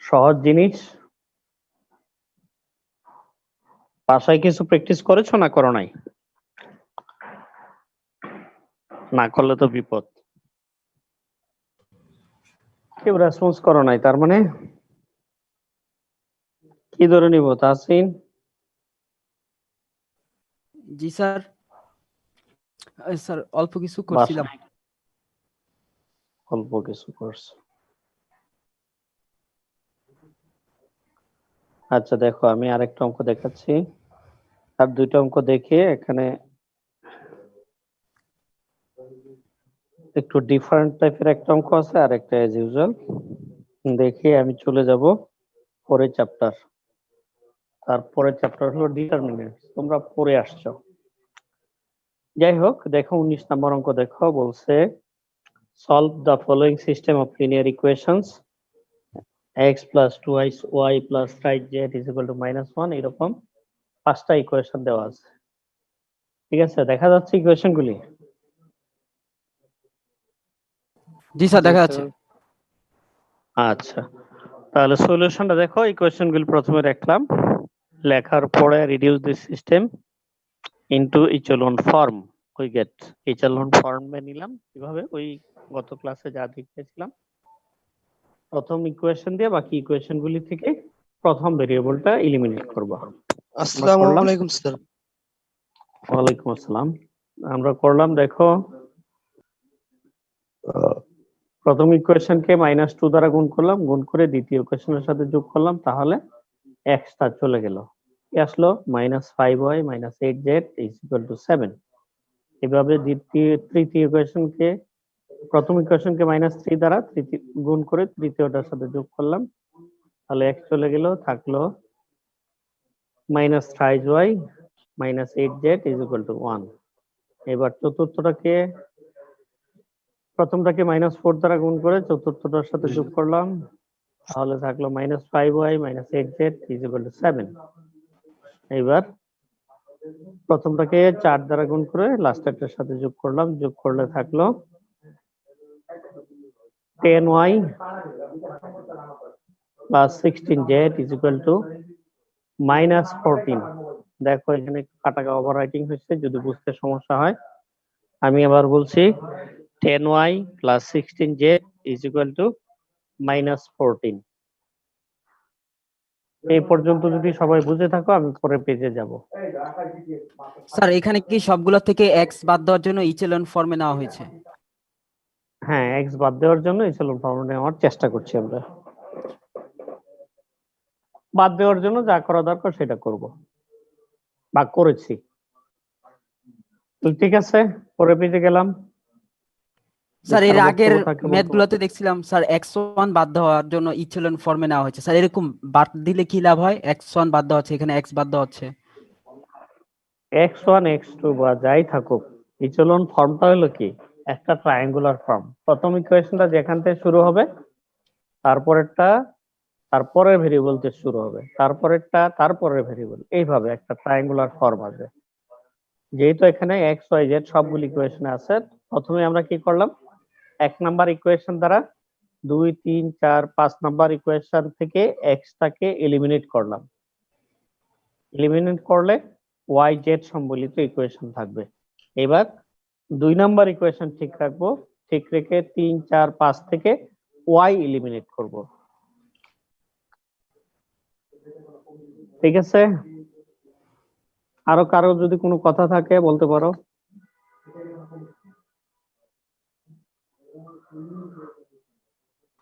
সহজ জিনিস। বাসায় কিছু প্র্যাকটিস করেছো না করো নাই? না করলে তো বিপদ। কেউ রেসপন্স করো নাই, তার মানে কি ধরে নিব? তাহসিন? জি স্যার, স্যার অল্প কিছু করছিলাম। অল্প কিছু করছো। আচ্ছা দেখো, আমি আরেকটা অঙ্ক দেখাচ্ছি। আর দুইটা অঙ্ক দেখে এখানে একটু ডিফারেন্ট টাইপের একটা অঙ্ক আছে আর একটা অ্যাজ ইউজুয়াল। দেখে আমি চলে যাব পরের চ্যাপ্টার। তারপরে চ্যাপ্টার হলো ডিটারমিনেন্টস, তোমরা পড়ে আসছো। যাই হোক, দেখো 19 নম্বর অঙ্ক দেখো, বলছে solve the following system of linear equations x plus 2y plus 5z is equal to -1, এরকম 5টা ইকুয়েশন দেওয়া আছে। ঠিক আছে, দেখা যাচ্ছে ইকুয়েশন গুলি? জি স্যার, দেখা যাচ্ছে। আচ্ছা, তাহলে সলিউশনটা দেখো। ইকুয়েশন গুলি প্রথমে রাখলাম, লেখার পরে reduce this system into echelon form. We gate echelon ফর্মে নিলাম কিভাবে, ওই গত ক্লাসে যা দেখিয়েছিলাম। প্রথম ইকুয়েশন দিয়ে বাকি ইকুয়েশন গুলি থেকে প্রথম ভেরিয়েবলটা এলিমিনেট করব। আসসালামু আলাইকুম স্যার। ওয়ালাইকুম আসসালাম। আমরা করলাম, দেখো প্রথম ইকুয়েশনকে -2 দ্বারা গুণ করলাম, গুণ করে দ্বিতীয় ইকুয়েশনের সাথে যোগ করলাম, তাহলে এক্সটা চলে গেল। কি আসলো? -5y - 8z = 7। এভাবে তৃতীয় ইকুয়েশনকে, প্রথম ইকুয়েশনকে -3 দ্বারা গুণ করে তৃতীয়টার সাথে যোগ করলাম, তাহলে এক্স চলে গেল, থাকলো -5y - 8z = 1। এবার চতুর্থটাকে, প্রথমটাকে -4 দ্বারা গুণ করে চতুর্থটার সাথে যোগ করলাম, তাহলে থাকলো -5y - 8z = 7। এবার প্রথমটাকে 4 দ্বারা গুণ করে লাস্টেরটার সাথে যোগ করলাম, যোগ করলে থাকলো 10y plus 16z = -14। দেখো এখানে কাটা ওভার রাইটিং হয়েছে, যদি বুঝতে সমস্যা হয় আমি আবার বলছি, 10y plus 16z = -14। এই পর্যন্ত যদি সবাই বুঝে থাকো, আমি পরের পেজে যাব। স্যার এখানে কি সবগুলো থেকে এক্স বাদ দেওয়ার জন্য ইচেলন ফর্মে নেওয়া হয়েছে? হ্যাঁ, এক্স বাদ দেওয়ার জন্য ইচেলন ফর্মে নেওয়ার চেষ্টা করছি আমরা। বাদ দেওয়ার জন্য যা করা দরকার সেটা করব বা করেছি। তো ঠিক আছে, পরের পেজে গেলাম। স্যার এর আগের বক্তব্য থাকে বলতে ম্যাথগুলোতে দেখছিলাম স্যার x1 বাদ দেওয়ার জন্য ইচেলন ফর্মে নেওয়া হয়েছে। স্যার এরকম বাদ দিলে কি লাভ হয়? x1 বাদ দেওয়া হচ্ছে, এখানে x বাদ দেওয়া হচ্ছে। x1 x2 বা যাই থাকুক, ইচেলন ফর্মটা হলো কি একটা ট্রায়াঙ্গুলার ফর্ম। প্রথম ইকুয়েশনটা যেখান থেকে শুরু হবে, তারপরেরটা তারপরের ভেরিয়েবল থেকে শুরু হবে, তারপরেরটা তারপরের ভেরিয়েবল, এইভাবে একটা ট্রায়াঙ্গুলার ফর্ম আসবে। যেহেতু এখানে এক্স ওয়াই জেড সবগুলি ইকুয়েশনে আছে, প্রথমে আমরা কি করলাম, 1 নাম্বার ইকুয়েশন দ্বারা 2 3 4 5 নাম্বার ইকুয়েশন থেকে এক্সটাকে এলিমিনেট করলাম। এলিমিনেট করলে ওয়াই জেড সম্বলিত ইকুয়েশন থাকবে। এবার 2 নাম্বার ইকুয়েশন ঠিক রাখবো, ঠিক রেখে 3 4 5 থেকে ওয়াই এলিমিনেট করব। ঠিক আছে, আরো কারো যদি কোনো কথা থাকে বলতে পারো।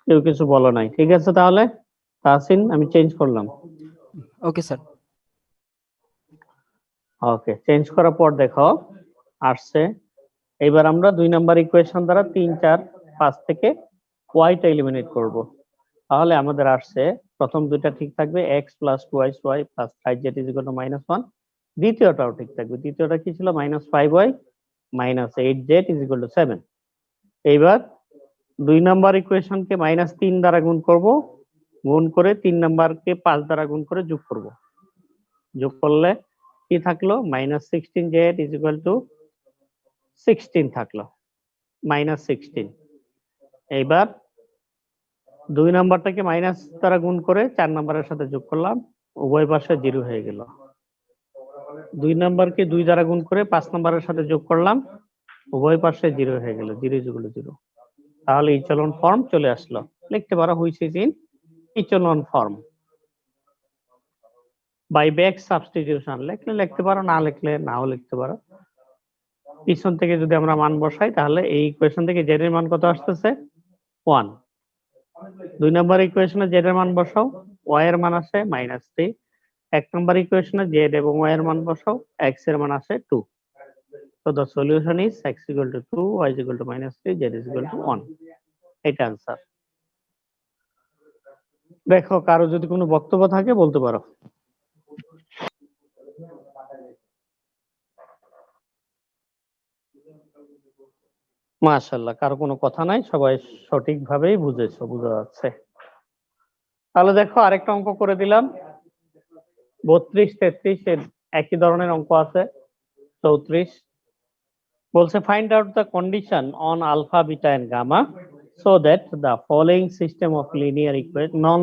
কেউ কিছু বলো নাই, ঠিক আছে। তাহলে তাহসিন, আমি চেঞ্জ করলাম। Okay sir. ওকে, চেঞ্জ করার পর দেখো আসছে। এবার আমরা 2 নাম্বার ইকুয়েশন দ্বারা 3 4 5 থেকে ওয়াইটা এলিমিনেট করব। তাহলে আমাদের আসছে, প্রথম দুইটা ঠিক থাকবে, x plus 2y plus 5z = -1। দ্বিতীয়টাও ঠিক থাকবে, দ্বিতীয়টা কি ছিল? -5y - 8z = 7। এইবার 2 নাম্বার ইকুয়েশনকে -3 দ্বারা গুণ করব, গুণ করে 3 নাম্বারকে 5 দ্বারা গুণ করে যোগ করব। যোগ করলে কি থাকলো? -16z = 16 থাকলো, -16। এইবার 2 নাম্বারটাকে মাইনাস দ্বারা গুণ করে 4 নাম্বারের সাথে যোগ করলাম, উভয় পাশে 0 হয়ে গেল। 2 নাম্বারকে 2 দ্বারা গুণ করে 5 নাম্বারের সাথে যোগ করলাম, উভয় পাশে 0 হয়ে গেল, 0 = 0। তাহলে ইচেলন ফর্ম চলে আসলো। লিখতে পারো which is in echelon form by back substitution. লিখলে লিখতে পারো, না লিখলে নাও লিখতে পারো। পিছন থেকে যদি আমরা মান বসাই তাহলে এই ইকুয়েশন থেকে z এর মান কত আসতেছে? 1। 2 নম্বর ইকুয়েশনে z এর মান বসাও, y এর মান আসে -3। 1 নম্বর ইকুয়েশনে z এবং y এর মান বসাও, x এর মান আসে 2। So the solution is x = 2, y = -3, z = 1. এটা आंसर। দেখো কারো যদি কোনো বক্তব্য থাকে বলতে পারো। মাশাআল্লাহ, কারো কোনো কথা নাই, সবাই সঠিকভাবেই বুঝেছো, বোঝা যাচ্ছে। তাহলে দেখো আরেকটা অঙ্ক করে দিলাম। 32, 33 এর একই ধরনের অঙ্ক আছে। 34 বলছে find out the condition on alpha, beta and gamma so that the following system of linear equation non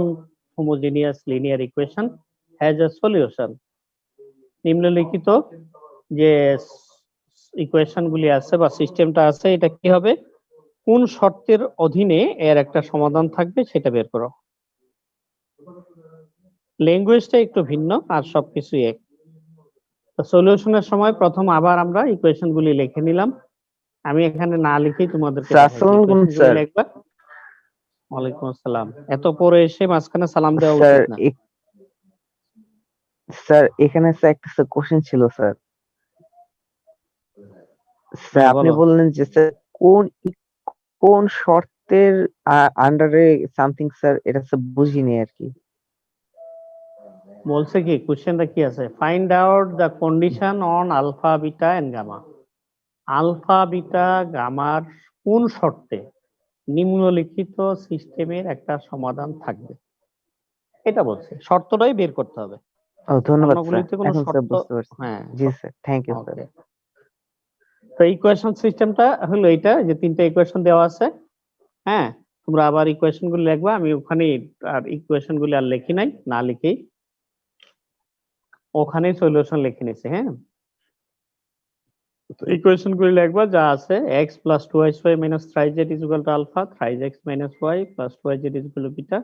homogeneous linear equation has a solution। নিম্নলিখিত যে ইকুয়েশন গুলি আছে বা সিস্টেমটা আছে, এটা কি হবে, কোন শর্তের অধীনে এর একটা সমাধান থাকবে সেটা বের করো। ল্যাঙ্গুয়েজটা একটু ভিন্ন আর সবকিছুই এক। সলিউশনের সময় প্রথম আবার আমরা ইকুয়েশন গুলি লিখে নিলাম। আমি এখানে না লিখেই তোমাদেরকে দেখাচ্ছি। আসসালামু আলাইকুম স্যার। লিখবা। ওয়ালাইকুম আসসালাম। এত পরে এসে মাঝখানে সালাম দেওয়া স্যার উচিত না। স্যার এখানে স্যার একটা কোশ্চেন ছিল স্যার। স্যার আপনি বলো। বললেন যে স্যার কোন শর্তের আন্ডারে সামথিং স্যার, এটা স্যার বুঝিনি আর কি। বলছে কি কোশ্চেনটা কি আছে, find out the condition on alpha, beta and gamma. Alpha, beta, গামার কোন শর্তে নিম্নলিখিত সিস্টেমের একটা সমাধান থাকবে, এটা বলছে। শর্তটাই বের করতে হবে। ও ধন্যবাদ স্যার, অন্যগুলিতে কোনো এখন স্যার শর্ত, বুঝতে পারছি। হ্যাঁ। জি স্যার, থ্যাংক ইউ স্যার। ওকে। তো ইকুয়েশন সিস্টেমটা হলো এইটা, যে 3টা ইকুয়েশন দেওয়া আছে। হ্যাঁ, তোমরা আবার ইকুয়েশন গুলো লিখবা। আমি ওখানে আর ইকুয়েশন গুলো আর লিখি নাই, না লিখেই ওখানে সলিউশন লিখে নিছি। হ্যাঁ, ইকুয়েশন গুলো লিখবা যা আছে, x + 2y² - 3z = alpha, 3x - y + 2yz = beta,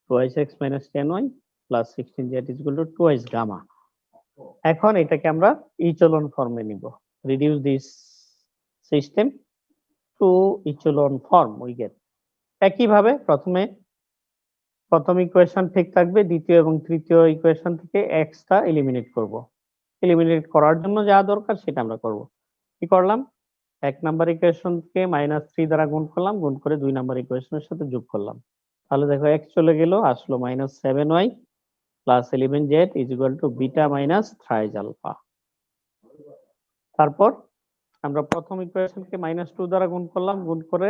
2x - 10y + 16z = 2x gamma. এখন এটাকে আমরা ইচেলন ফর্মে নিব। Reduce this system to echelon form we get. একইভাবে প্রথম ইকুয়েশন ঠিক থাকবে, দ্বিতীয় এবং তৃতীয় ইকুয়েশন থেকে x টা এলিমিনেট করব। এলিমিনেট করার জন্য যা দরকার সেটা আমরা করব। কি করলাম, 1 নাম্বার ইকুয়েশনকে -3 দ্বারা গুণ করলাম, গুণ করে 2 নাম্বার ইকুয়েশনের সাথে যোগ করলাম। তাহলে দেখো x চলে গেল, আসলো -7y + 11z = বিটা - 3 আলফা। তারপর আমরা প্রথম ইকুয়েশনকে -2 দ্বারা গুণ করলাম, গুণ করে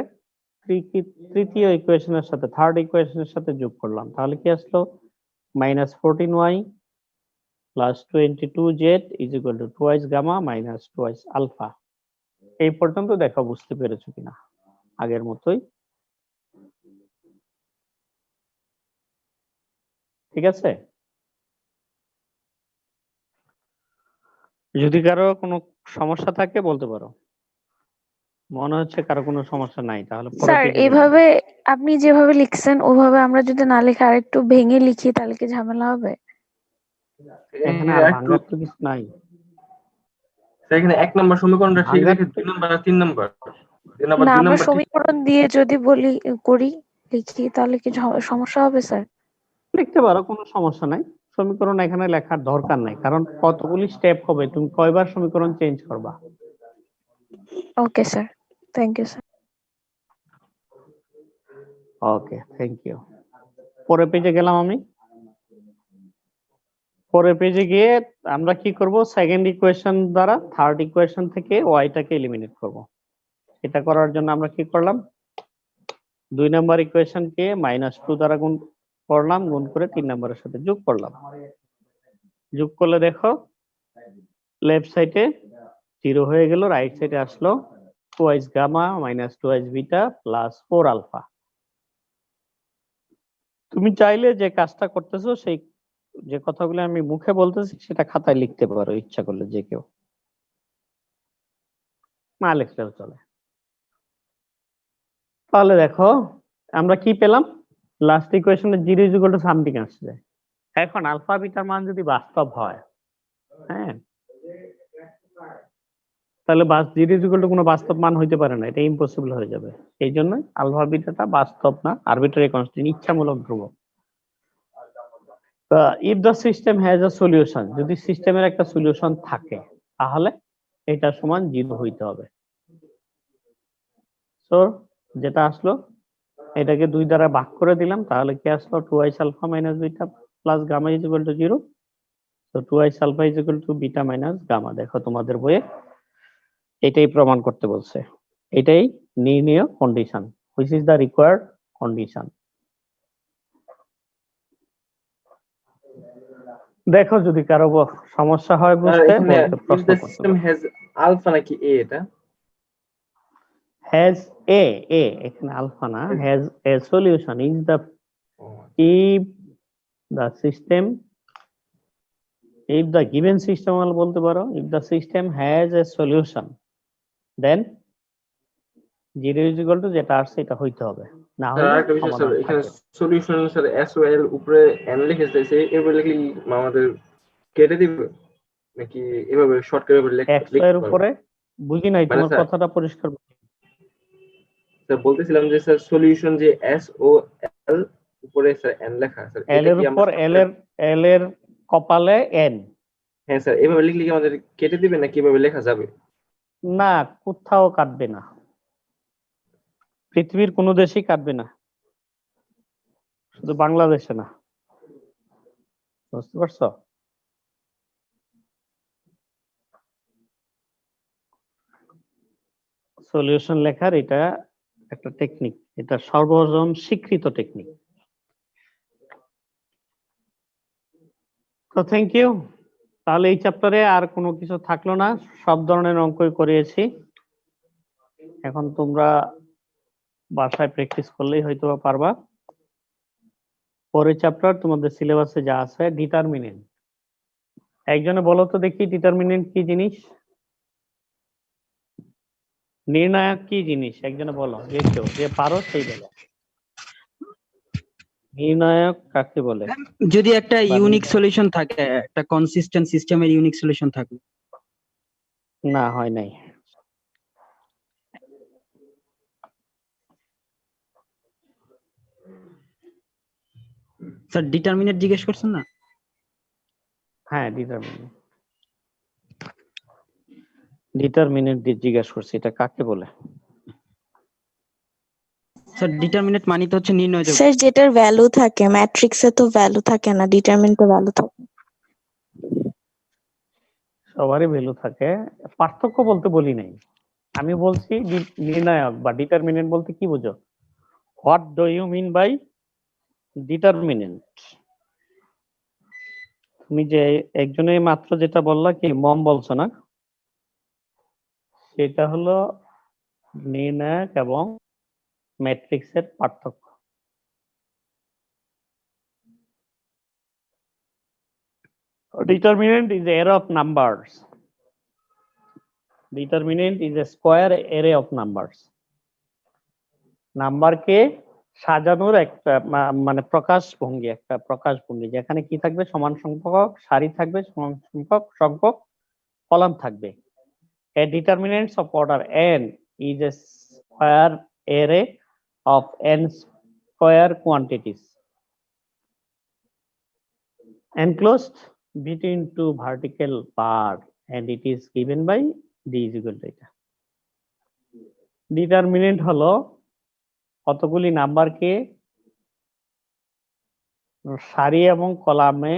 তৃতীয় ইকুয়েশনের সাথে, থার্ড ইকুয়েশনের সাথে যোগ করলাম। তাহলে কি আসলো, -14y + 22z = 2x gamma - 2x alpha. এই পর্যন্ত দেখো বুঝতে পেরেছো কিনা। আগের মতোই, ঠিক আছে। যদি কারো কোনো সমস্যা থাকে বলতে পারো। মনে হচ্ছে কারো কোনো সমস্যা নাই, তাহলে পরের স্যার পেজে গেলাম। এভাবে আপনি যেভাবে লিখছেন ওভাবে আমরা যদি না লিখে আরেকটু ভেঙে লিখি তাহলে কি ঝামেলা হবে? এখানে আর ভাঙার তো কিছু নাই। এখানে 1 নম্বর সমীকরণটা ঠিক ভাঙার রেখে 2 নম্বর আর 3 নম্বর। 2 নম্বর না 2 আমরা নম্বর ঠিক। সমীকরণ দিয়ে যদি বলি লিখি তাহলে কি সমস্যা হবে স্যার? লিখতে পারো, কোনো সমস্যা নাই। সমীকরণ এখানে লেখার দরকার নাই, কারণ কতগুলি স্টেপ হবে, তুমি কয়বার সমীকরণ চেঞ্জ করবা। Okay sir, thank you sir. Okay, thank you. পরের পেজে গেলাম আমি। পরের পেজে গিয়ে আমরা কি করব, সেকেন্ড ইকুয়েশন দ্বারা থার্ড ইকুয়েশন থেকে ওয়াইটাকে এলিমিনেট করব। এটা করার জন্য আমরা কি করলাম, 2 নাম্বার ইকুয়েশনকে -2 দ্বারা গুণ করলাম, গুণ করে 3 নাম্বারের সাথে যোগ করলাম। যোগ করলে দেখো লেফট সাইডে 0 হয়ে গেল, রাইট সাইডে আসলো 2x gamma - 2x beta + 4 alpha. তুমি চাইলে যে কাজটা করতেছো সেই যে কথাগুলো আমি মুখে বলতেছি সেটা খাতায় লিখতে পারো ইচ্ছা করলে যে কেউ, না লিখলেও চলে। তাহলে দেখো আমরা কি পেলাম, লাস্ট ইকুয়েশনে zero is equal to something আসছে। এখন আলফা বিটার মান যদি বাস্তব হয়, হ্যাঁ, তাহলে জিরো ইজ ইকুয়াল টু কোনো বাস্তব মান হইতে পারে না, এটা ইম্পসিবল হয়ে যাবে। এই জন্য আলফা বিটাটা বাস্তব না, আরবিট্রারি কনস্ট্যান্ট, ইচ্ছামূলক ধ্রুবক। If the system has a solution, যদি সিস্টেমের একটা সলিউশন থাকে তাহলে এটা সমান জিরো হইতে হবে। সো যেটা আসলো এটাকে 2 দ্বারা ভাগ করে দিলাম, তাহলে কি আসলো 2i alpha minus beta plus gamma is equal to 0। তো 2i alpha is equal to beta minus gamma. দেখো তোমাদের বইয়ে এটাই প্রমাণ করতে বলছে, এটাই নির্ণেয় condition, which is the required condition. দেখো যদি কারো সমস্যা হয় আর বুঝতে, এখানে বলতে if প্রশ্ন the করতে system has alpha নাকি a এটা? has a এখানে আলফা না, has a solution is the ও, if the system, if the given system বলতে পারো, if the system has a solution then zero is equal two যেটা আসছে এটা হইতে হবে, না স্যার হলে আরেকটা বিষয় স্যার, সমাধান এখানে থাকে। সলিউশন স্যার SOL উপরে n লিখেছে, এভাবে লিখলে কি আমাদের কেটে দিবে নাকি এভাবে শর্টকাট ভাবে একশো লিখতে এর পারবো? উপরে বুঝি নাই, মানে তোমার স্যার কথাটা পরিষ্কার স্যার বলতেছিলাম যে স্যার সলিউশন যে SOL উপরে স্যার n লেখা, স্যার এল এটা এর কি আমরা উপর এল এর কপালে এন। হ্যাঁ স্যার এভাবে লিখলে কি আমাদের কেটে দিবে নাকি এভাবে লেখা যাবে? না, কোথাও কাটবে না, পৃথিবীর কোনো দেশেই কাটবে না, শুধু বাংলাদেশে না, বুঝতে পারছো? সলিউশন লেখার এটা একটা টেকনিক, এটা সর্বজন স্বীকৃত টেকনিক। তো থ্যাংক ইউ। তাহলে এই চ্যাপ্টারে আর কোনো কিছু থাকলো না, সব ধরনের অঙ্কই করিয়েছি। এখন তোমরা বাসায় প্র্যাকটিস করলেই হয়তো পারবা। পরের চ্যাপ্টার তোমাদের সিলেবাসে যা আছে ডিটারমিনেন্ট। একজনে বলো তো দেখি ডিটারমিনেন্ট কি জিনিস, নির্ণায়ক কি জিনিস, একজনে বলো, যে কেউ যে পারো সেই বলো। নির্ণায়ক কাকে বলে? যদি একটা বা ইউনিক সলিউশন থাকে, একটা কনসিস্টেন্ট সিস্টেমের ইউনিক সলিউশন থাকে। না, হয় নাই। স্যার ডিটারমিনেট জিজ্ঞেস করছেন না? হ্যাঁ, ডিটারমিনেন্ট জিজ্ঞাসা করছি, এটা কাকে বলে? স্যার ডিটারমিনেট মানে তো হচ্ছে নির্ণয়যোগ্য। স্যার যেটার ভ্যালু থাকে, ম্যাট্রিক্সে তো ভ্যালু থাকে না, ডিটারমিনেন্টে ভ্যালু থাকে। সবারই ভ্যালু থাকে, পার্থক্য বলতে বলি নাই, আমি বলছি নির্ণায়ক বা ডিটারমিনেন্ট বলতে কি বুঝো, what do you mean by determinant? তুমি যে একজনে মাত্র যেটা বললা কি মম বলছো না, সেটা হলো নির্ণায়ক এবং ম্যাট্রিক্সের পার্থক্য। Determinant is array of numbers. Determinant is a square array of numbers. নাম্বারকে সাজানোর একটা মানে প্রকাশভঙ্গি, একটা প্রকাশভঙ্গি যেখানে কি থাকবে, সমান সংখ্যক সারি থাকবে, সমান সংখ্যক কলাম থাকবে। A determinant of order n is a square array of n square quantities enclosed between two vertical bars and it is given by d is equal to এটা। ডিটারমিনেন্ট হলো কতগুলি নাম্বারকে সারি এবং কলামে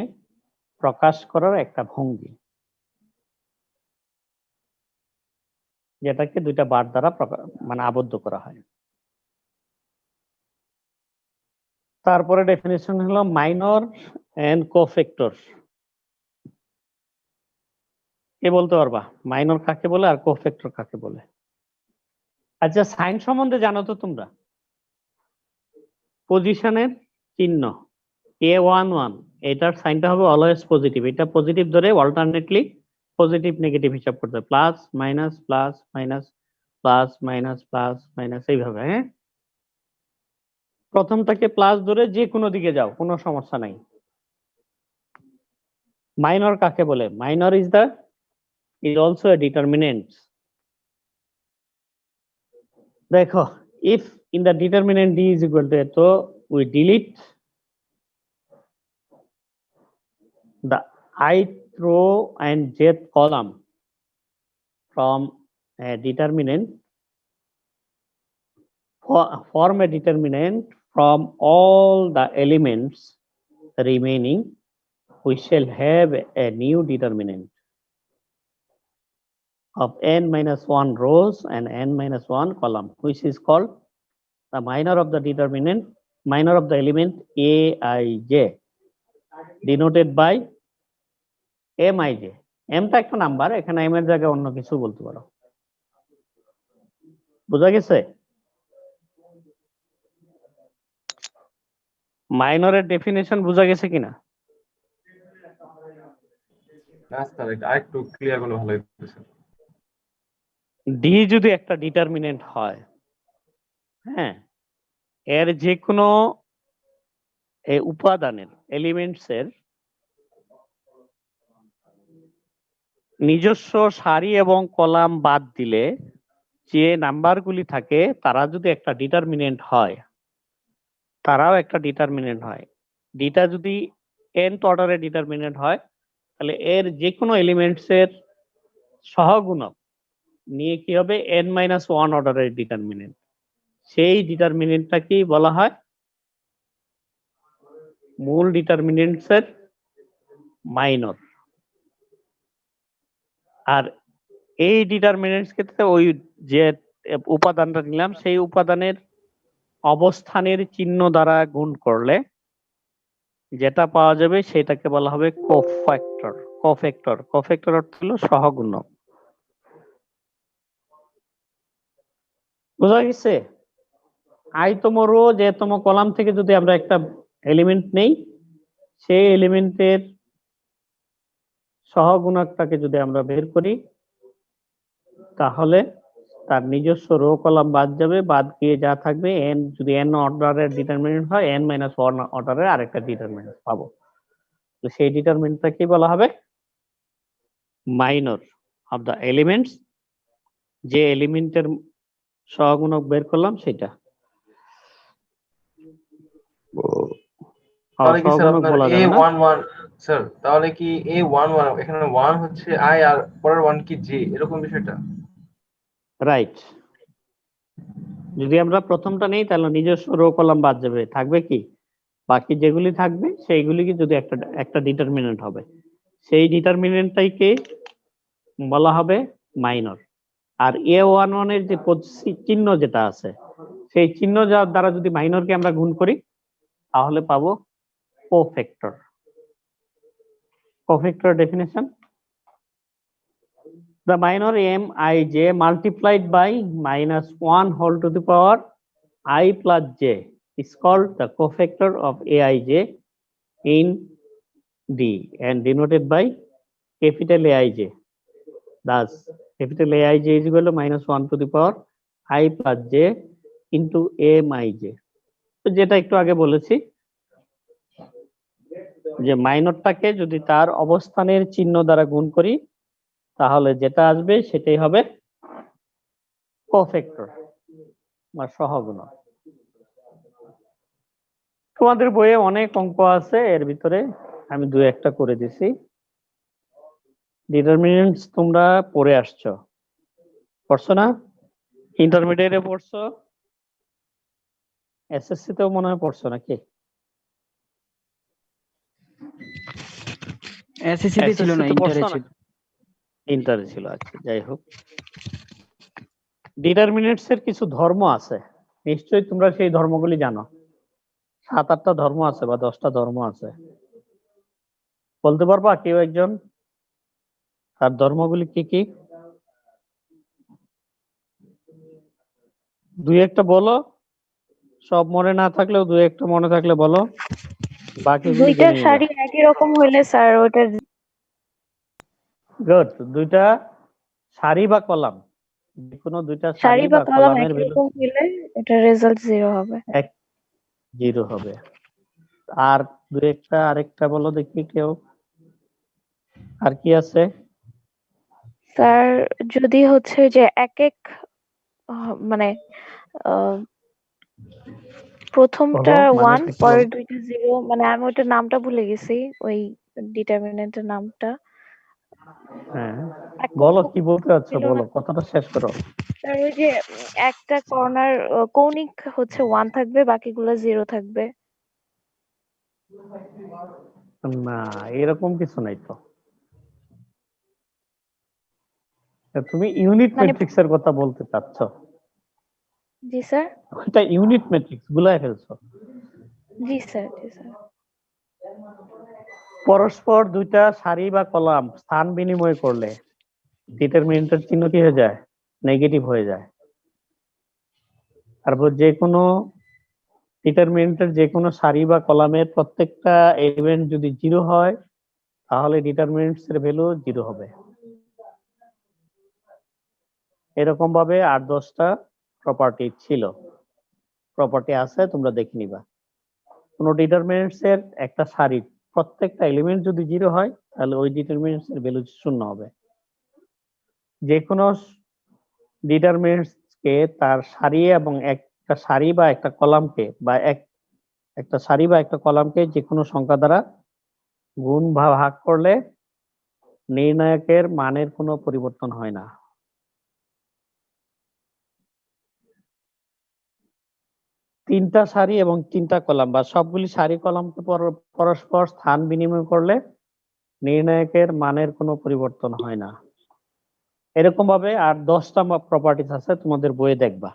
প্রকাশ করার একটা ভঙ্গি, যেটাকে দুইটা বার দ্বারা মানে আবদ্ধ করা হয়। তারপরে ডেফিনিশন হলো মাইনর এন্ড কোফ্যাক্টর। কে বলতে পারবা মাইনর কাকে বলে আর কোফ্যাক্টর কাকে বলে? আচ্ছা, সাইন সম্বন্ধে জানো তো তোমরা? পজিশনের চিহ্ন A11 এটার সাইনটা হবে অলওয়েজ পজিটিভ, এটা পজিটিভ ধরে অল্টারনেটলি পজিটিভ নেগেটিভ হিসাব করতে হবে, plus minus plus minus plus minus plus minus এইভাবে। হ্যাঁ, প্রথমটাকে প্লাস ধরে যে কোনো দিকে যাও, কোনো সমস্যা নাই। মাইনর কাকে বলে? Minor is also a determinant. দেখো, if in the determinant d is equal to a, so we delete the ith row and jth column from a determinant, form a determinant from all the elements remaining. We shall have a new determinant of n minus 1 rows and n minus 1 column, which is called the minor of the determinant, minor of the element aij, denoted by mij. m টা একটা number, এখানে m এর জায়গায় অন্য কিছু বলতে পারো। বুঝা গেছে? মাইনরের ডেফিনেশন বুঝা গেছে কিনা? স্যার আরেকটু ক্লিয়ার করলে ভালো হতো স্যার। ডি যদি একটা ডিটারমিনেন্ট হয়, হ্যাঁ, এর যে কোনো উপাদানের এলিমেন্টস এর নিজস্ব সারি এবং কলাম বাদ দিলে যে নাম্বারগুলি থাকে তারা যদি একটা ডিটারমিনেন্ট হয়, তারাও একটা ডিটারমিনেন্ট হয়। ডিটা যদি nth অর্ডারের ডিটারমিনেন্ট হয়, তাহলে এর যে কোনো এলিমেন্টস এর সহগুণক নিয়ে কি হবে? n-1 অর্ডারের ডিটারমিনেন্ট। সেই ডিটারমিনেন্টটাকেই বলা হয় মূল ডিটারমিনেন্টস এর মাইনর। আর এই ডিটারমিনেন্টস ক্ষেত্রে ওই যে উপাদানটা নিলাম সেই উপাদানের অবস্থানের চিহ্ন দ্বারা গুণ করলে যেটা পাওয়া যাবে সেটাকে বলা হবে কোফ্যাক্টর। কোফ্যাক্টর, কোফ্যাক্টর অর্থ হলো সহগুণক। বুঝা গেছে? আইতম রো যেতম কলাম থেকে যদি আমরা একটা এলিমেন্ট নেই, সেই এলিমেন্টের সহগুণকটাকে যদি আমরা বের করি, তাহলে তার নিজস্ব রো কলাম বাদ যাবে, বাদ গিয়ে যা থাকবে n, যদি n অর্ডারের ডিটারমিনেন্ট হয় n-1 অর্ডারের আরেকটা ডিটারমিনেন্ট পাবো। তো সেই ডিটারমিনেন্টটা কি বলা হবে? Minor of the elements. যে এলিমেন্টের সহগুণক বের করলাম সেটা। তাহলে কি স্যার সহগুণক আপনার বলা যাবে না। A11 স্যার, তাহলে কি A11 এখানে 1 হচ্ছে i আর পরের 1 কি j, এরকম বিষয়টা? রাইট। যদি আমরা প্রথমটা নেই তাহলে নিজস্ব রো কলাম বাদ যাবে, থাকবে কি? বাকি যেগুলি থাকবে সেইগুলিকে যদি একটা ডিটারমিনেন্ট হবে, সেই ডিটারমিনেন্টটাকে বলা হবে মাইনর। আর A11 এর যে চিহ্ন যেটা আছে, সেই চিহ্ন দ্বারা যদি মাইনরকে আমরা গুণ করি তাহলে পাবো cofactor. Cofactor definition: the minor mij multiplied by -1 whole to the power I plus j is called the cofactor of aij in D and denoted by capital Aij. Thus, capital Aij is equal to -1 to the power I plus j into mij. তো যেটা একটু আগে বলেছি যে মাইনরটাকে যদি তার অবস্থানের চিহ্ন দ্বারা গুণ করি তাহলে যেটা আসবে সেটাই হবে কোফ্যাক্টর বা সহগুণক। তোমাদের বইয়ে অনেক অঙ্ক আছে, এর ভিতরে আমি দু একটা করে দিছি। ডিটারমিনেন্টস তোমরা পড়ে আসছো, পড়ছো না? ইন্টারমিডিয়েটে পড়ছো, এসএসসি তেও মনে হয় পড়ছো নাকি? এসএসসি তে ছিল না, SSC তে ইন্টারে পড়ছো না? ছিল। ইন্টারে ছিল, আচ্ছা যাই হোক। ডিটারমিনেন্টস এর কিছু ধর্ম আছে, নিশ্চয়ই তোমরা সেই ধর্মগুলি জানো। 7-8টা ধর্ম আছে বা 10টা ধর্ম আছে, বলতে পারবা কেউ একজন তার ধর্মগুলি কি কি? দুই একটা বলো, সব মনে না থাকলেও দুই একটা মনে থাকলে বলো। বাকিগুলি দুইটা জেনে নিবা। সারি একই রকম হইলে স্যার ওটা গুড, দুইটা সারি বা কলাম, যে কোনো দুইটা সারি সারি বা বা কলাম কলামের একই ভ্যালু রকম হইলে এটা রেজাল্ট 0 হবে। 0 হবে। আর দুই একটা আরেকটা বলো দেখি কেউ, আর কি আছে? স্যার যদি হচ্ছে যে এক এক মানে আহ, প্রথমটা বলো, মানে 1 কি পরের বলো? দুইটা 0, মানে আমি ওটার নামটা ভুলে গেছি, ওই ডিটারমিনেন্টের নামটা। হ্যাঁ, এক বলো রকম কি বলতে চাচ্ছ, ছিল না বলো, কথাটা শেষ করো। স্যার? ওই যে একটা কর্নার কৌণিক হচ্ছে 1 থাকবে, বাকিগুলো 0 থাকবে। না, এরকম কিছু নাই তো। তুমি ইউনিট মানে ম্যাট্রিক্স এর কথা বলতে চাচ্ছ? জি স্যার। ওইটা ইউনিট ম্যাট্রিক্স গুলাই ফেলছো। জি স্যার। জি স্যার। পরস্পর দুইটা সারি বা কলাম স্থান বিনিময় করলে ডিটারমিনেন্টের চিহ্ন কি হয়ে যায়? নেগেটিভ হয়ে যায়। তারপর যে কোনো ডিটারমিনেন্টের যে কোনো সারি বা কলামের প্রত্যেকটা এলিমেন্ট যদি 0 হয়, তাহলে ডিটারমিনেন্টস এর ভ্যালু 0 হবে। এরকম ভাবে 8-10টা প্রপার্টি ছিল, প্রপার্টি আছে, তোমরা দেখে নিবা। কোনো ডিটারমিনেন্টস এর একটা সারির প্রত্যেকটা এলিমেন্ট যদি 0 হয়, তাহলে ওই ডিটারমিনেন্টস এর ভ্যালু 0 হবে। যে কোনো ডিটারমিনেন্টস কে তার সারি এবং একটা সারি বা একটা কলামকে বা একটা সারি বা একটা কলামকে যে কোনো সংখ্যা দ্বারা গুণ বা ভাগ করলে নির্ণায়কের মানের কোনো পরিবর্তন হয় না। তিনটা সারি এবং তিনটা কলাম বা সবগুলি সারি কলামকে পরস্পর স্থান বিনিময় করলে নির্ণায়কের মানের কোনো পরিবর্তন হয় না। এরকম ভাবে আর 10টা প্রপার্টিজ আছে, তোমাদের বইয়ে দেখবা।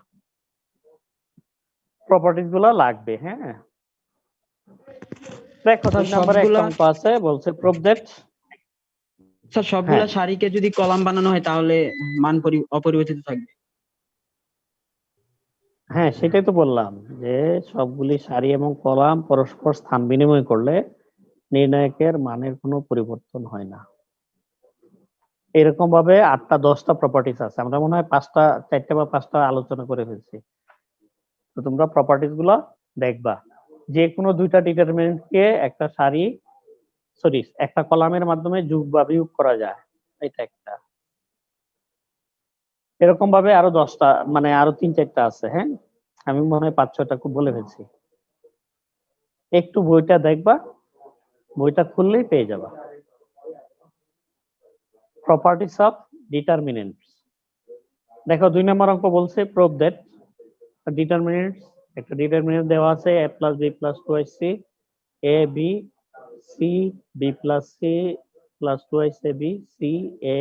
প্রপার্টিজ গুলা লাগবে। হ্যাঁ, দেখো স্যার 2 নম্বরে একটা সবগুলা অঙ্ক আছে, বলছে প্রুভ দ্যাট। স্যার সবগুলা সারিকে যদি কলাম বানানো হয় তাহলে মান অপরিবর্তিত থাকবে। হ্যাঁ, সেটাই তো বললাম যে সবগুলি সারি এবং কলাম পরস্পর স্থান বিনিময় করলে নির্ণায়কের মানের কোনো পরিবর্তন হয় না। এরকম ভাবে 8টা-10টা প্রপার্টিজ আছে, আমরা মনে হয় 4টা বা 5টা আলোচনা করে ফেলছি। তো তোমরা প্রপার্টিজ গুলো দেখবা। যে কোনো দুইটা ডিটারমিনেন্টকে একটা সারি একটা কলামের মাধ্যমে যোগ বা বিয়োগ করা যায়, এটা একটা। এরকম ভাবে আরো 10টা, মানে আরো 3-4টা আছে। হ্যাঁ, আমি মনে হয় 5-6টা খুব বলে ফেলছি। একটু বইটা দেখবা, বইটা খুললেই পেয়ে যাবা। Properties of determinants. দেখো 2 নম্বর অঙ্ক বলছে প্রুভ দ্যাট ডিটারমিনেন্টস, একটা ডিটারমিনেন্ট দেওয়া আছে a + b + 2ac, a b c b + c + 2ac, c a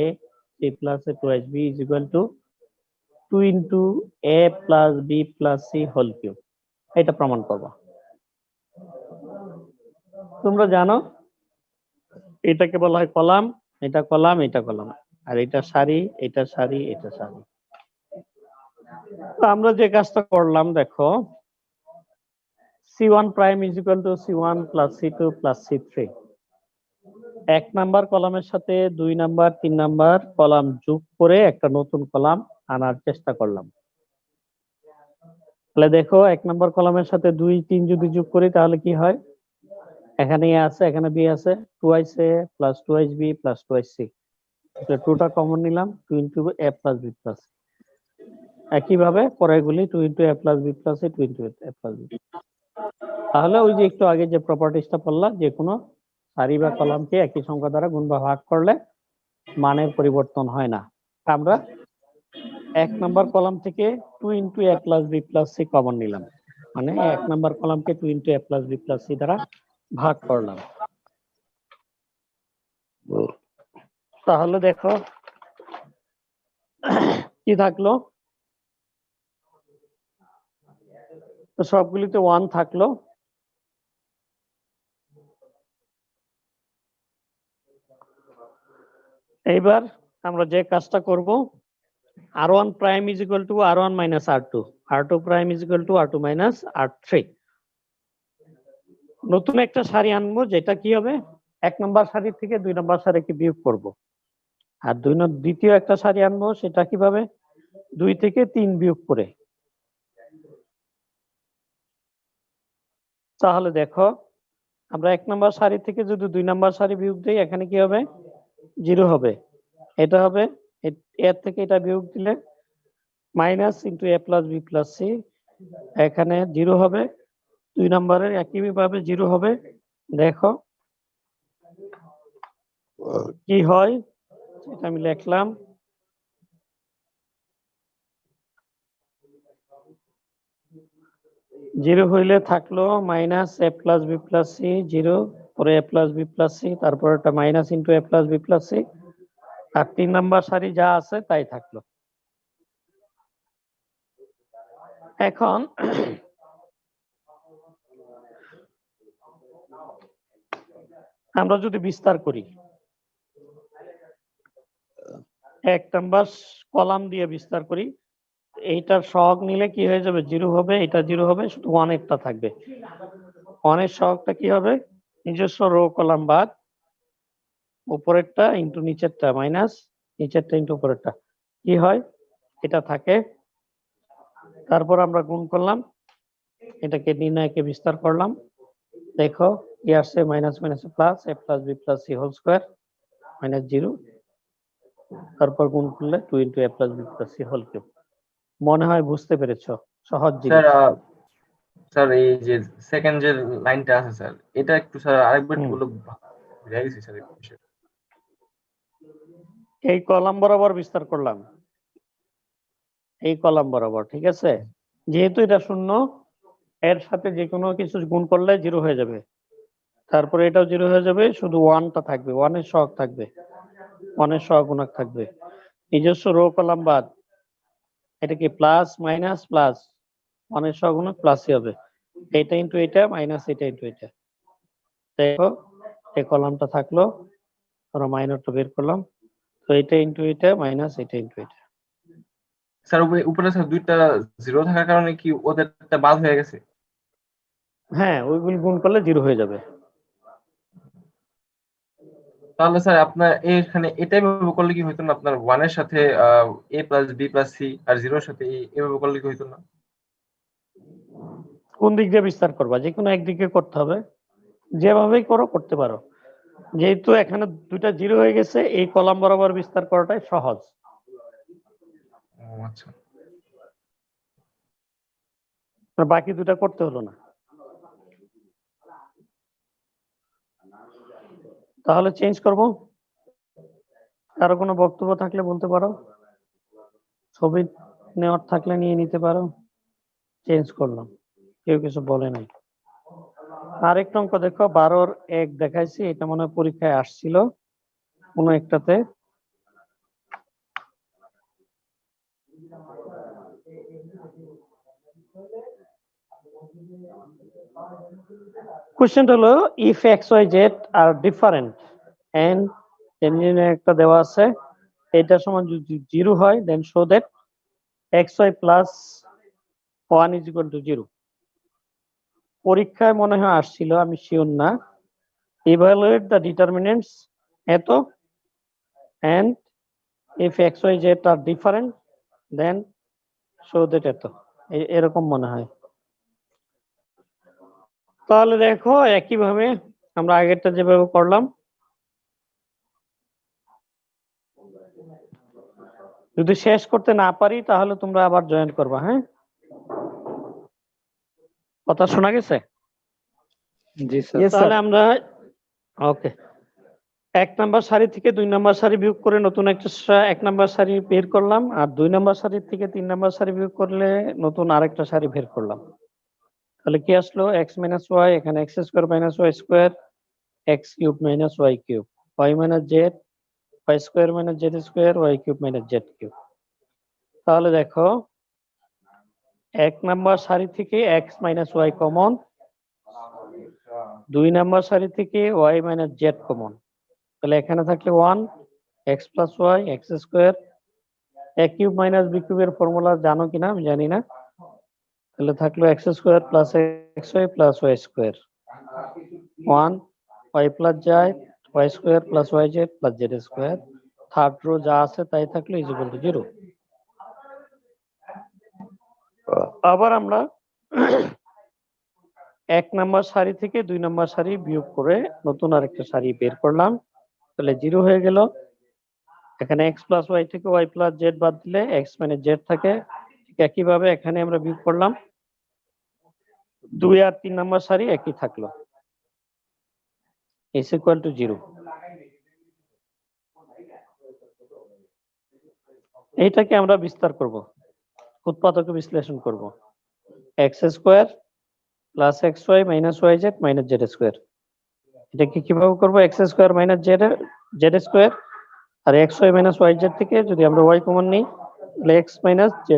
c + a 2b is equal to 2 into a + b + c whole cube। এটা প্রমাণ করবা। তোমরা জানো এটাকে বলা হয় কলাম, এটা কলাম, এটা কলাম, আর এটা সারি, এটা সারি, এটা সারি। তো আমরা যে কাজটা করলাম, দেখো c1 prime is equal two c1 + c2 + c3। 1 number কলামের সাথে 2 নাম্বার 3 নাম্বার কলাম যোগ করে একটা নতুন কলাম আনার চেষ্টা করলাম। তাহলে দেখো 1 নাম্বার কলামের সাথে 2, 3 যদি যোগ করি তাহলে কি হয়? এখানে a আছে, এখানে b আছে, 2a + 2b + 2c। তাহলে 2টা কমন নিলাম, 2 into a + b + c। একইভাবে পরেরগুলি 2 into a + b + c, 2 into a + b। তাহলে ওই যে একটু আগে যে প্রপার্টিসটা বললাম, যে কোনো সারি বা কলামকে একই সংখ্যা দ্বারা গুণ বা ভাগ করলে মানের পরিবর্তন হয় না। আমরা 1 নাম্বার কলাম থেকে 2 into a + b + c common নিলাম, মানে 1 number কলামকে 2 into a + b + c দ্বারা ভাগ করলাম। তাহলে দেখো কি থাকলো, তো সবগুলিতে 1 থাকলো। এইবার আমরা যে কাজটা করব, r1 prime is equal to r1 minus r2, r2 prime is equal to r2 minus r3। নতুন একটা সারি আনবো, যেটা কি হবে 1 নম্বর সারি থেকে 2 নম্বর সারিকে বিয়োগ করব। আর দ্বিতীয় একটা সারি আনবো, সেটা কিভাবে 2 থেকে 3 বিয়োগ করে। তাহলে দেখো, আমরা 1 নম্বর সারি থেকে যদি 2 নম্বর সারি বিয়োগ দিই, এখানে কি হবে 0 হবে। এটা হবে এর থেকে এটা বিয়োগ দিলে minus into a plus B plus c, এখানে 0 হবে। 2 নম্বরের একইভাবে 0 হবে। দেখো কি হয়, সেটা আমি লিখলাম। জিরো হইলে থাকলো মাইনাস এ প্লাস বি প্লাস সি, 0 পরে এ প্লাস বি প্লাস সি, তারপর একটা minus into A plus B plus C, R 3 number সারি যা আছে তাই থাকলো। এখন আমরা যদি বিস্তার করি, 1 নাম্বার কলাম দিয়ে বিস্তার করি, এইটার সহগ নিলে কি হয়ে যাবে 0 হবে, এটা 0 হবে, শুধু 1 একটা থাকবে। 1 এর সহগটা কি হবে, নিজস্ব রো কলাম বাদ, উপরেরটা ইন্টু নিচেরটা মাইনাস নিচেরটা ইন্টু উপরেরটা, কি হয় এটা থাকে। তারপর আমরা গুণ করলাম, এটাকে নির্ণয়কে বিস্তার করলাম। দেখো কি আসছে, minus minus plus A plus B plus C whole square minus 0, তারপর গুণ করলে 2 into A plus B plus C whole cube. মনে হয় বুঝতে পেরেছো, সহজ স্যার জিনিস। স্যার এই যে সেকেন্ড যে লাইনটা আছে স্যার, এটা একটু স্যার আরেকবার একটু বলে বুঝে গেছি স্যার এই বিষয়টা। এই কলাম বরাবর বিস্তার করলাম, এই কলাম বরাবর, ঠিক আছে। যেহেতু এটা শূন্য, এর সাথে যে কোনো কিছু গুণ করলে 0 হয়ে যাবে, তারপরে এটাও 0 হয়ে যাবে, শুধু 1টা থাকবে, 1 এর সহগ থাকবে, 1 এর সহগুণক থাকবে, নিজস্ব রো কলাম বাদ। এটা কি প্লাস মাইনাস প্লাস, 1 এর সহগুণক প্লাসই হবে, এটা ইন্টু এটা মাইনাস এটা ইন্টু এটা। দেখো এই কলামটা থাকলো, আমরা মাইনরটা বের করলাম, তো এটা ইন্টু এটা মাইনাস এটা ইন্টু এটা। স্যার উপরে স্যার দুইটা 0 থাকার কারণে কি ওদেরটা বাদ হয়ে গেছে? হ্যাঁ, ওইগুলি গুণ করলে 0 হয়ে যাবে। তাহলে স্যার আপনার এখানে এটাই ভাবে করলে কি হইতো না, আপনার 1 এর সাথে a plus b plus c আর 0 এর সাথে এভাবে করলে কি হইতো না? কোন দিক দিয়ে বিস্তার করবা, যে কোনো একদিকে করতে হবে, যেভাবেই করো করতে পারো। যেহেতু এখানে দুইটা 0 হয়ে গেছে, এই কলাম বরাবর বিস্তার করাটাই সহজ। ও আচ্ছা। আর বাকি দুটা করতে হলো না। তাহলে চেঞ্জ করব, কারো কোনো বক্তব্য থাকলে বলতে পারো, ছবি নেওয়ার থাকলে নিয়ে নিতে পারো। চেঞ্জ করলাম, কেউ কিছু বলে নাই। আরেকটা অঙ্ক দেখো, 12-র 1 দেখাইছি, এটা মনে হয় পরীক্ষায় আসছিল কোনো একটাতে। কোশ্চেনটা হলো if X Y Z are different and একটা দেওয়া আছে, এটা সমান যদি 0 হয় then show that X Y plus 1 is equal to 0। পরীক্ষায় মনে হয় আসছিল, আমি শিওর না। ইভালুয়েট দ্য ডিটারমিনেন্টস এত, and if X Y Z are different then show that এত, এরকম মনে হয়। তাহলে দেখো একইভাবে আমরা আগেরটা যেভাবে করলাম, যদি শেষ করতে না পারি তাহলে তোমরা আবার জয়েন করবা। হ্যাঁ, কথা শোনা গেছে? জি স্যার। তাহলে আমরা ওকে, 1 নাম্বার সারি থেকে 2 নাম্বার সারি বিয়োগ করে নতুন একটা 1 নাম্বার সারি বের করলাম, আর 2 নাম্বার সারি থেকে 3 নাম্বার সারি বিয়োগ করলে নতুন আরেকটা সারি বের করলাম। তাহলে কি আসলো, এক্স মাইনাস ওয়াই, এখানে x square minus y square, x cube minus y cube, y minus z, y square minus z square, y cube minus z cube. তাহলে দেখো 1 নাম্বার সারি থেকে x minus y common, 2 number সারি থেকে Y minus Z common. তাহলে এখানে থাকলে 1 X plus Y X square, A cube minus B কিউবের ফর্মুলা জানো কিনা আমি জানি না। তাহলে থাকলো X square plus X Y plus Y square. 1 y plus Z y square plus yz plus z square, third row যা আছে তাই থাকলো ইজ ইকুয়াল টু 0। আবার আমরা 1 নাম্বার সারি থেকে 2 নাম্বার সারি বিয়োগ করে নতুন আরেকটা সারি বের করলাম, তাহলে 0 হয়ে গেল। এখানে x প্লাস y থেকে y প্লাস z বাদ দিলে x মাইনাস z থাকে। ঠিক একইভাবে এখানে আমরা বিয়োগ করলাম, 2 আর 3 নাম্বার সারি একই থাকলো, is equal to 0। এইটাকে আমরা বিস্তার করব, উৎপাদক বিশ্লেষণ করব। x square plus xy minus yz minus z square, এটাকে কিভাবে করব? x square minus z square আর xy মাইনাস yz থেকে যদি আমরা y কমন নিই তাহলে x মাইনাস z,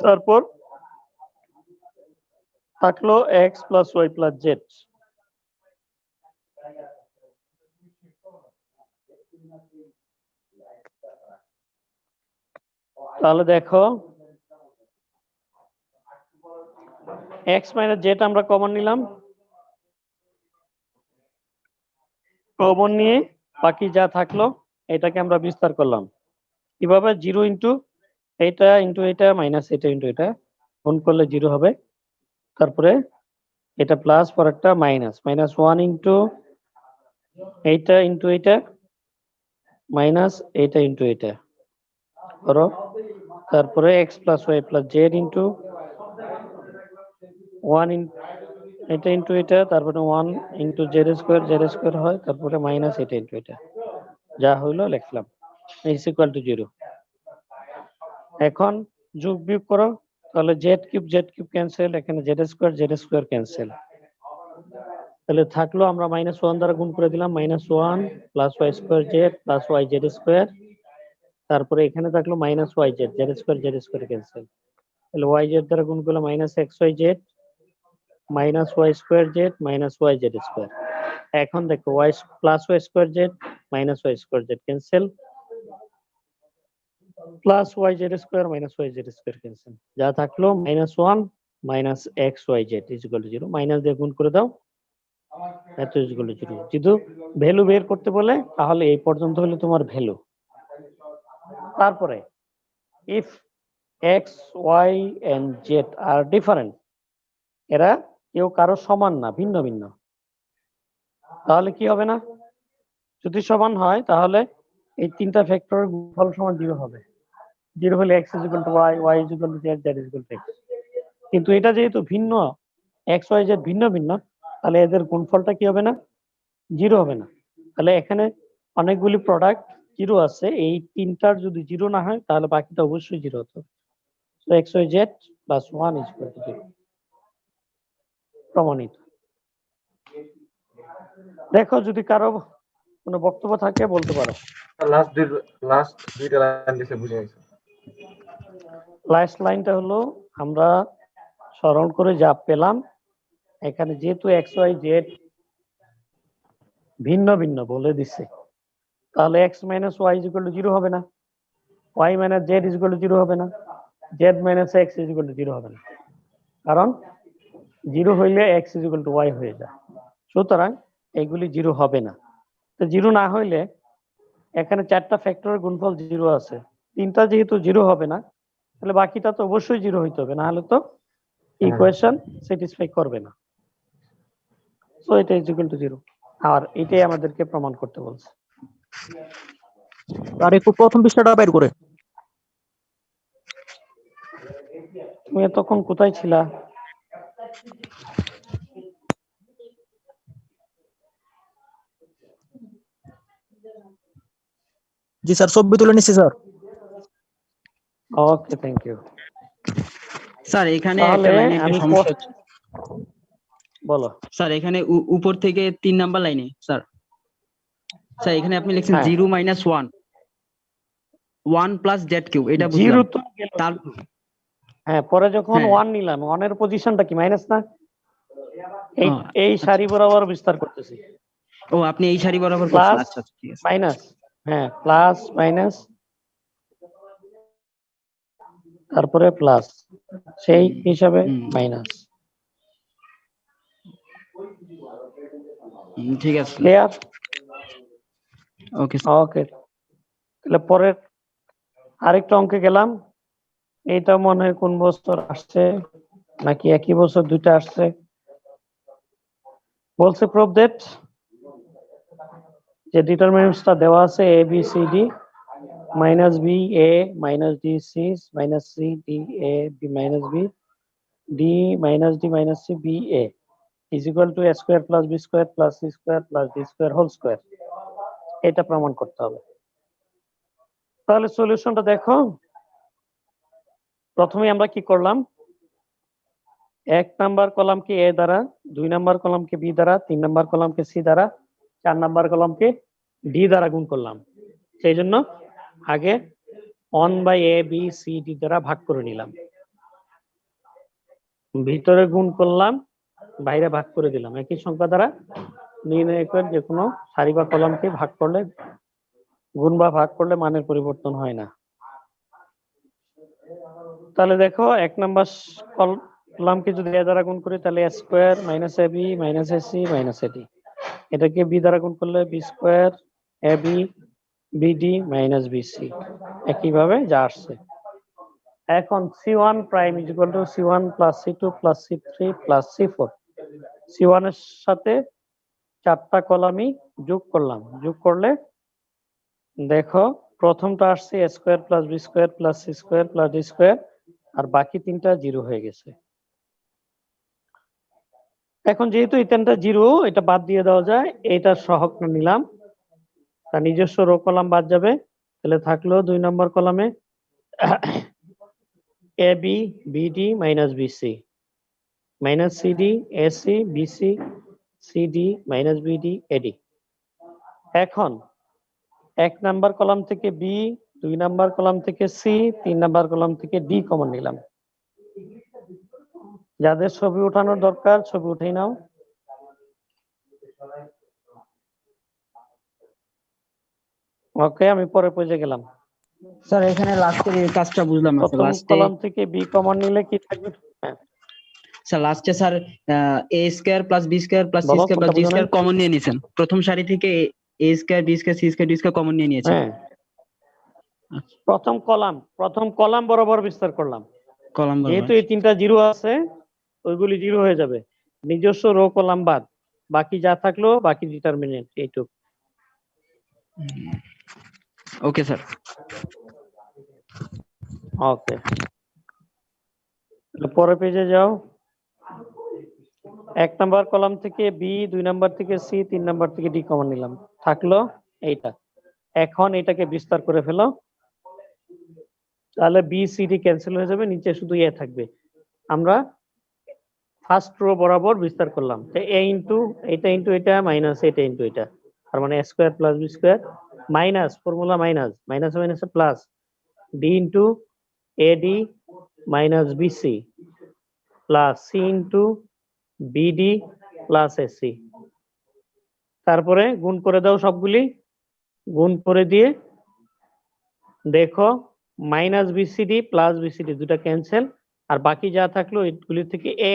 তারপর থাকলো x plus y plus z। তাহলে দেখো x মাইনাস z আমরা কমন নিলাম, কমন নিয়ে বাকি যা থাকলো এটাকে আমরা বিস্তার করলাম কিভাবে? 0 ইন্টু এটা মাইনাস এটা ইন্টু এটা গুণ করলে 0 হবে, তারপরে এটা প্লাস পরেরটা মাইনাস, মাইনাস 1 ইন্টু এটা মাইনাস এটা ইন্টু এটা করো, তারপরে x plus y plus z into 1 এটা ইন্টু এটা, তারপরে 1 ইন্টু z স্কয়ার হয়, তারপরে মাইনাস এটা ইন্টু এটা, যা হইলো লিখলাম, ইজ ইকুয়াল টু 0। এখন যোগ বিয়োগ করো, তাহলে z কিউব ক্যান্সেল, এখানে z স্কয়ার ক্যান্সেল, তাহলে থাকলো আমরা মাইনাস 1 দ্বারা গুণ করে দিলাম, minus 1 plus y square z plus yz square, তারপরে এখানে থাকলো minus yz, z square cancel, তাহলে yz দ্বারা গুণ করলে minus xyz minus y square z minus yz square. এখন দেখো y plus y square z minus y square z cancel, plus yz square minus yz square cancel, যা থাকলো minus 1 minus xyz is equal to 0। Minus দিয়ে গুণ করে দাও, এত is equal to 0। যদি ভ্যালু বের করতে বলে তাহলে এই পর্যন্ত হলো তোমার ভ্যালু। তারপরে if x y and z আর ডিফারেন্ট, এরা কেউ কারো সমান না, ভিন্ন ভিন্ন, তাহলে কি হবে না? যদি সমান হয় তাহলে এই তিনটা ফ্যাক্টরের গুণফল সমান 0 হবে। 0 হলে x is equal to y, y is equal to z, z is equal to x। কিন্তু এটা যেহেতু ভিন্ন, x y z ভিন্ন ভিন্ন, তাহলে এদের গুণফলটা কি হবে না? 0 হবে না। তাহলে এখানে অনেকগুলি প্রোডাক্ট 0 আছে, এই তিনটার যদি 0 না হয় তাহলে বাকিটা অবশ্যই 0 হতে হবে। So x y z plus 1 is equal to 0, প্রমাণিত। দেখো যদি কারো কোনো বক্তব্য থাকে বলতে পারো। লাস্ট দুইটা লাইন দিছে বুঝে গেছে। লাস্ট লাইনটা হলো আমরা স্মরণ করে যা পেলাম, এখানে যেহেতু এক্স ওয়াই জেড ভিন্ন ভিন্ন বলে দিছে, তাহলে x minus y is equal to 0 হবে না, y minus z is equal to 0 হবে না, z minus x is equal to 0 হবে না, কারণ 0 হইলে x is equal to y হয়ে যায়। সুতরাং এগুলি 0 হবে না। তো 0 না হইলে এখানে চারটা ফ্যাক্টরের গুণফল 0 আছে, তিনটা যেহেতু 0 হবে না, তাহলে বাকিটা তো অবশ্যই 0 হইতে হবে, না হলে তো ইকুয়েশন স্যাটিসফাই করবে না। সো এটা ইজ ইকুয়াল টু 0, আর এটাই আমাদেরকে প্রমাণ করতে বলছে। আর একটু প্রথম পৃষ্ঠাটা বের করে। তুমি তখন কোথায় ছিলা? জি স্যার, ছবি তুলে নিচ্ছি sir. Okay, thank you. Sir এখানে তাহলে একটা লাইনে একটা আমি সমস্যা হচ্ছে। বলো। স্যার এখানে উপর থেকে 3 নাম্বার লাইনে স্যার এখানে আপনি লিখছেন হ্যাঁ। 0 মাইনাস 1 1 প্লাস জেড কিউব, এটা 0 বুঝলাম। তো গেল। তার হ্যাঁ, পরে যখন হ্যাঁ। 1 নিলাম, 1 এর পজিশনটা কি মাইনাস না? ও, এই সারি বরাবর বিস্তার করতেছি। ও আপনি এই সারি বরাবর করছেন। প্লাস আচ্ছা আচ্ছা, ঠিক আছে। মাইনাস, হ্যাঁ, প্লাস মাইনাস তারপরে প্লাস, সেই হিসাবে হুম। মাইনাস। ঠিক আছে ক্লিয়ার? ওকে ওকে, তাহলে পরের আরেকটা অঙ্কে গেলাম। এইটা মনে হয় কোন বছর আসছে নাকি একই বছর দুইটা আসছে। বলছে প্রুভ দ্যাট যে ডিটারমিনেন্টসটা দেওয়া আছে A B C D minus B A minus D C minus C D A B minus B D minus D minus C B A is equal to A square plus B square plus C square plus D square whole square. এটা প্রমাণ করতে হবে। তাহলে সলিউশনটা দেখো। প্রথমে আমরা কি করলাম, এক নাম্বার কলামকে এ দ্বারা, 2 নাম্বার কলামকে বি দ্বারা, 3 নাম্বার কলামকে সি দ্বারা, 4 নাম্বার কলামকে ডি দ্বারা গুণ করলাম। সেই জন্য আগে 1/a b c d দ্বারা ভাগ করে নিলাম, ভিতরে গুণ করলাম, বাইরে ভাগ করে দিলাম। একই সংখ্যা দ্বারা নির্ণয় করে যে কোনো সারি বা কলামকে ভাগ করলে, গুণ বা ভাগ করলে মানের পরিবর্তন হয় না। তাহলে দেখো এক নাম্বার কলামকে যদি এ দ্বারা গুণ করি তাহলে a square minus ab minus ac minus ad, এটাকে বি দ্বারা গুণ করলে b square ab bd minus bc, একইভাবে যা আসছে। এখন c1 prime is equal two c1 plus c2 plus c3 plus c4। c1 এর সাথে 4টা কলামই যোগ করলাম, যোগ করলে দেখো প্রথমটা আসছে a square plus b square plus c square plus d square, আর বাকি তিনটা জিরো হয়ে গেছে। এখন যেহেতু এই তিনটা জিরো, এটা বাদ দিয়ে দেওয়া যায়, এইটার সহগ নিলাম, তার নিজস্ব রো কলাম বাদ যাবে। তাহলে থাকলো 2 নম্বর কলামে A B BD minus BC minus CD AC BC CD minus BD AD. এখন 1 নাম্বার কলাম থেকে বি, 2 নাম্বার কলাম থেকে সি, 3 নাম্বার কলাম থেকে ডি কমন নিলাম। যাদের ছবি উঠানোর দরকার ছবি উঠাই নাও। ওকে, আমি পরে পেজে গেলাম। স্যার এখানে লাস্টের এই কাজটা বুঝলাম না স্যার। প্রথম লাস্টে কলাম থেকে বি কমন নিলে কি থাকবে? হ্যাঁ, স্যার লাস্টে sir A square plus B square plus C বলো, স্কয়ার প্লাস কোনটা ডি বুঝো নাই? স্কয়ার কমন নিয়ে নিয়েছেন। প্রথম সারি থেকে A square B square C square D square common নিয়ে নিয়েছেন। হ্যাঁ, প্রথম কলাম বরাবর বিস্তার করলাম। কলাম যেহেতু এই তিনটা জিরো আছে, ওইগুলি জিরো হয়ে যাবে, নিজস্ব রো কলাম বাদ, বাকি যা থাকলো বাকি ডিটারমিনেন্ট এইটুক। Okay sir. ওকে, পরের পেজে যাও। 1 নাম্বার কলাম থেকে বি, 2 নাম্বার থেকে সি, 3 নাম্বার থেকে ডি কমন নিলাম, থাকলো এইটা। এখন এটাকে বিস্তার করে ফেলো, তাহলে বি সি ডি ক্যান্সেল হয়ে যাবে, নিচে শুধু এ থাকবে। আমরা ফার্স্ট রো বরাবর বিস্তার করলাম, এ ইন্টু এটা ইন্টু এটা মাইনাস এটা ইন্টু এটা, তার মানে A square plus B square minus formula minus minus minus plus D into AD minus BC plus C into BD plus AC. তারপরে গুণ করে দাও সবগুলি, গুণ করে দিয়ে দেখো মাইনাস বিসিডি প্লাস বিসিডি দুটা ক্যান্সেল, আর বাকি যা থাকলো এগুলি থেকে এ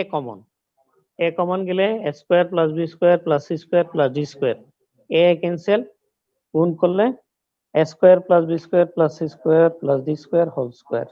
কমন গেলে A square plus B square plus C square plus D square, A cancel, গুণ করলে A square plus B square plus C square plus D square whole square.